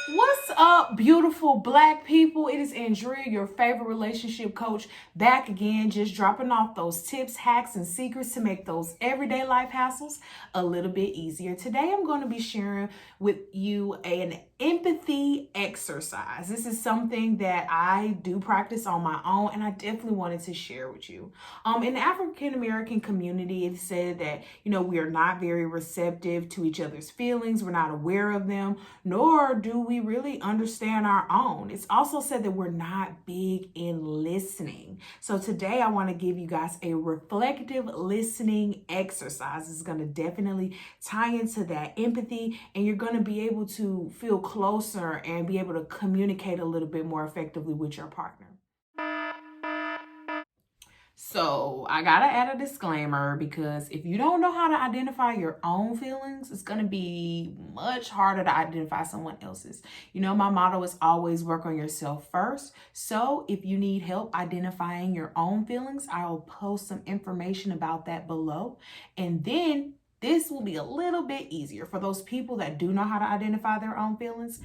What's up, beautiful Black people? It is Andrea, your favorite relationship coach, back again, just dropping off those tips, hacks, and secrets to make those everyday life hassles a little bit easier. Today, I'm going to be sharing with you an empathy exercise. This is something that I do practice on my own, and I definitely wanted to share with you. In the African American community, it said that we are not very receptive to each other's feelings. We're not aware of them, nor do we really understand our own. It's also said that we're not big in listening. So today I want to give you guys a reflective listening exercise. It's going to definitely tie into that empathy, and you're going to be able to feel closer and be able to communicate a little bit more effectively with your partner. So I gotta add a disclaimer, because if you don't know how to identify your own feelings, it's gonna be much harder to identify someone else's. My motto is always work on yourself first. So if you need help identifying your own feelings, I'll post some information about that below. And then this will be a little bit easier for those people that do know how to identify their own feelings.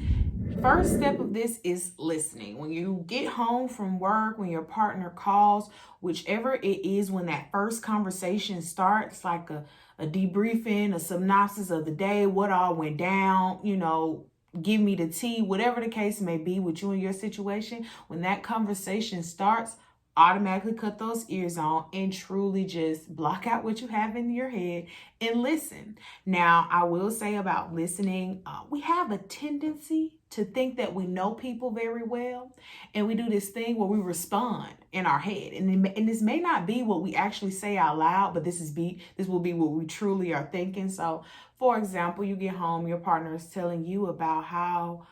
First step of this is listening. When you get home from work, when your partner calls, whichever it is, when that first conversation starts, like a debriefing, a synopsis of the day, what all went down, give me the tea, whatever the case may be with you and your situation, when that conversation starts, automatically cut those ears on and truly just block out what you have in your head and listen. Now, I will say about listening, we have a tendency to think that we know people very well, and we do this thing where we respond in our head, and this may not be what we actually say out loud, but this will be what we truly are thinking. So, for example, you get home, your partner is telling you about how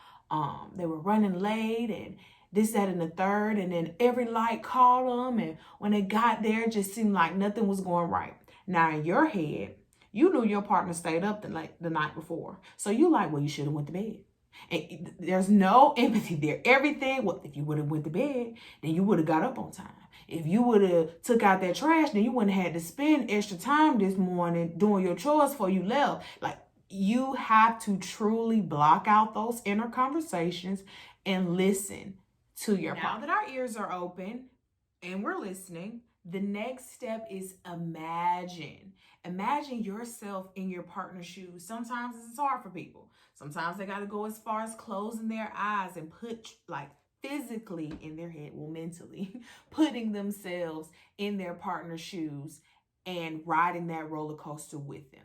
they were running late and this, that, and the third, and then every light caught them, and when they got there, it just seemed like nothing was going right. Now, in your head, you knew your partner stayed up the night before, so you like, well, you should have went to bed. And there's no empathy there. Everything, well, if you would have went to bed, then you would have got up on time. If you would have took out that trash, then you wouldn't have had to spend extra time this morning doing your chores before you left. Like, you have to truly block out those inner conversations and listen to your partner. Now that our ears are open and we're listening, the next step is imagine. Imagine yourself in your partner's shoes. Sometimes it's hard for people. Sometimes they got to go as far as closing their eyes and put, like, physically in their head, well, mentally, putting themselves in their partner's shoes and riding that roller coaster with them.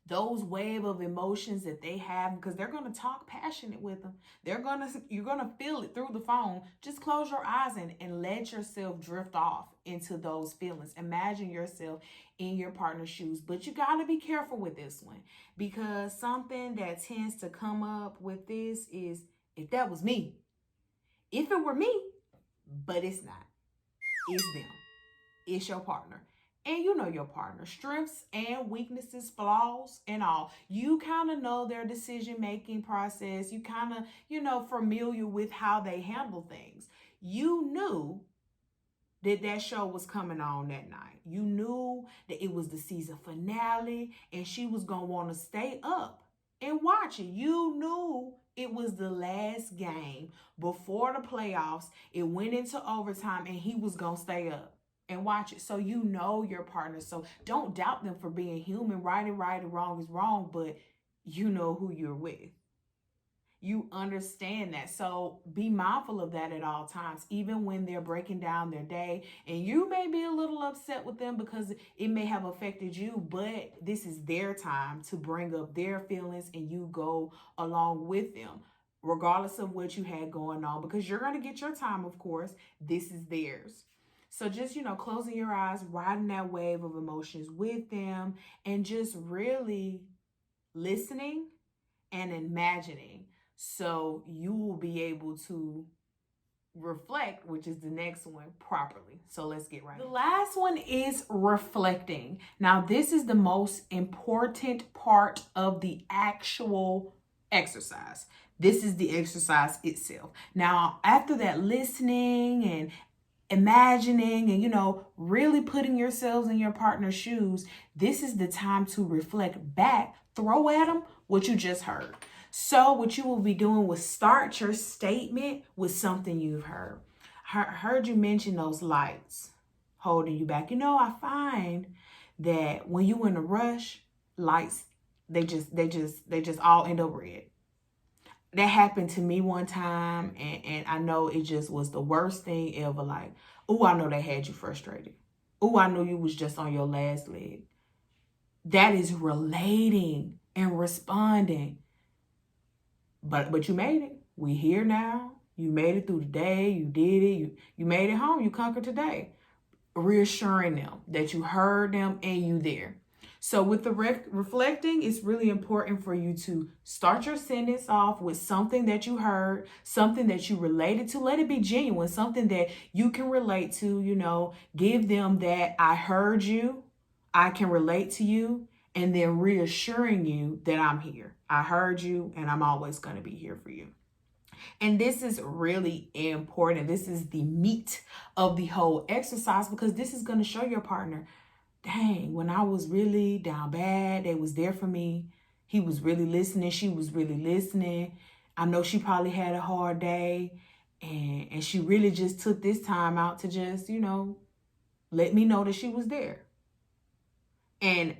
Those wave of emotions that they have, because they're going to talk passionate with them. You're going to feel it through the phone. Just close your eyes and let yourself drift off into those feelings. Imagine yourself in your partner's shoes. But you got to be careful with this one, because something that tends to come up with this is, if that was me, if it were me, but it's not. It's them. It's your partner. And you know your partner, strengths and weaknesses, flaws and all. You kind of know their decision-making process. You kind of, familiar with how they handle things. You knew that show was coming on that night. You knew that it was the season finale and she was going to want to stay up and watch it. You knew it was the last game before the playoffs. It went into overtime and he was going to stay up and watch it. So you know your partner. So don't doubt them for being human. Right is right and wrong is wrong, but you know who you're with. You understand that. So be mindful of that at all times, even when they're breaking down their day. And you may be a little upset with them because it may have affected you, but this is their time to bring up their feelings and you go along with them, regardless of what you had going on, because you're going to get your time, of course. This is theirs. So just, closing your eyes, riding that wave of emotions with them, and just really listening and imagining, so you will be able to reflect, which is the next one, properly. So let's get right. The last one is reflecting. Now, this is the most important part of the actual exercise. This is the exercise itself. Now, after that listening and imagining and really putting yourselves in your partner's shoes, this is the time to reflect back, throw at them what you just heard. So what you will be doing was start your statement with something you've heard. Heard you mention those lights holding you back. I find that when you in a rush, lights, they just all end up red. That happened to me one time, and I know it just was the worst thing ever. Like, oh, I know they had you frustrated. Oh, I know you was just on your last leg. That is relating and responding. But you made it. We here now. You made it through the day. You did it. You made it home. You conquered today. Reassuring them that you heard them and you there. So with the reflecting, it's really important for you to start your sentence off with something that you heard, something that you related to. Let it be genuine, something that you can relate to, give them that I heard you, I can relate to you, and then reassuring you that I'm here. I heard you and I'm always going to be here for you. And this is really important. This is the meat of the whole exercise, because this is going to show your partner, dang, when I was really down bad, they was there for me. He was really listening. She was really listening. I know she probably had a hard day, and she really just took this time out to just, let me know that she was there. And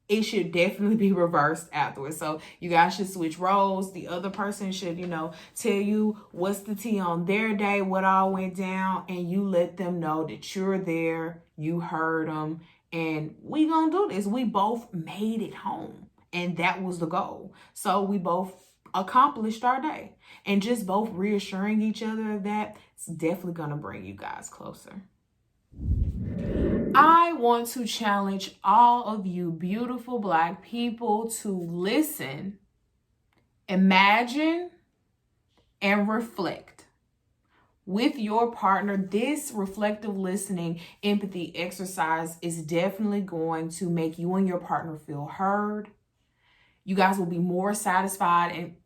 it should definitely be reversed afterwards. So you guys should switch roles. The other person should, tell you what's the tea on their day, what all went down, and you let them know that you're there, you heard them, and we gonna do this. We both made it home, and that was the goal. So we both accomplished our day, and just both reassuring each other of that, it's definitely gonna bring you guys closer. I want to challenge all of you beautiful Black people to listen, imagine, and reflect with your partner. This reflective listening empathy exercise is definitely going to make you and your partner feel heard. You guys will be more satisfied and,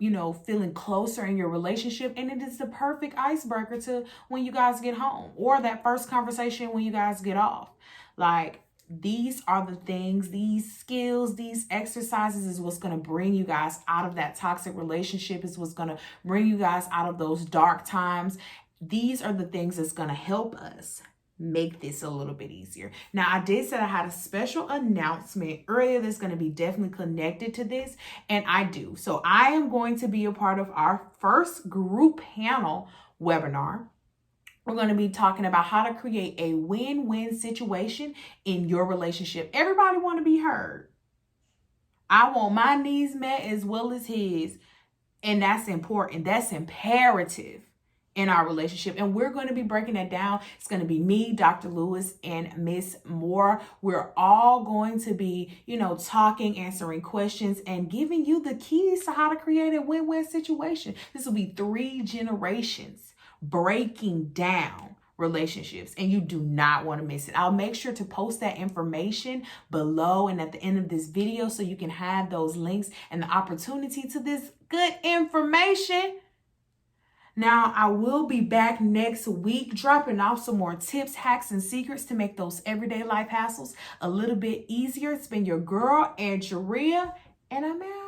feeling closer in your relationship. And it is the perfect icebreaker to when you guys get home, or that first conversation when you guys get off. Like, these are the things, these skills, these exercises is what's going to bring you guys out of that toxic relationship, is what's going to bring you guys out of those dark times. These are the things that's going to help us make this a little bit easier. Now, I did say I had a special announcement earlier that's going to be definitely connected to this, and I do. So I am going to be a part of our first group panel webinar. We're going to be talking about how to create a win-win situation in your relationship. Everybody want to be heard. I want my needs met as well as his, and that's important. That's imperative in our relationship. And we're going to be breaking that down. It's going to be me, Dr. Lewis, and Miss Moore. We're all going to be, talking, answering questions, and giving you the keys to how to create a win-win situation. This will be 3 generations breaking down relationships, and you do not want to miss it. I'll make sure to post that information below and at the end of this video, so you can have those links and the opportunity to this good information. Now, I will be back next week dropping off some more tips, hacks, and secrets to make those everyday life hassles a little bit easier. It's been your girl, Andrea, and I'm out.